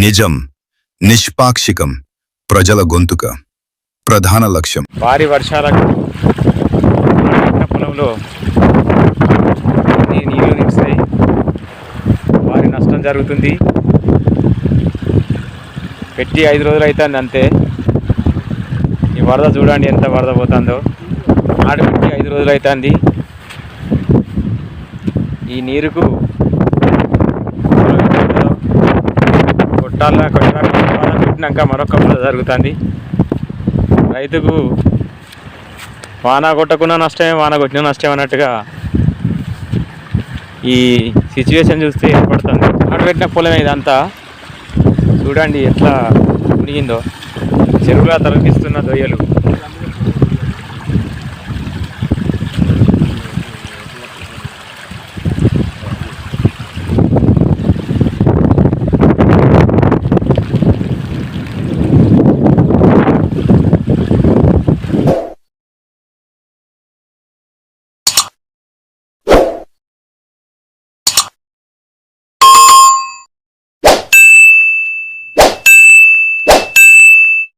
నిజం, నిష్పాక్షికం, ప్రజల గొంతుక, ప్రధాన లక్ష్యం. భారీ వర్షాలకు పొలంలో నీళ్లు నిలిచాయి, భారీ నష్టం జరుగుతుంది. పెట్టి 5 రోజులు అవుతుంది అంతే. ఈ వరద చూడండి ఎంత వరద పోతుందో. నాటు పెట్టి 5 రోజులు అవుతుంది. ఈ నీరుకు కొట్టినాక మరొక వరద జరుగుతుంది. రైతుకు వాన కొట్టకుండా నష్టమే, వాన కొట్టిన నష్టం అన్నట్టుగా ఈ సిచ్యువేషన్ చూస్తే ఏర్పడుతుంది. నాటు పెట్టిన పొలం ఇదంతా చూడండి ఎట్లా మునిగిందో. చెరువులా తలపిస్తున్న దొయ్యలు.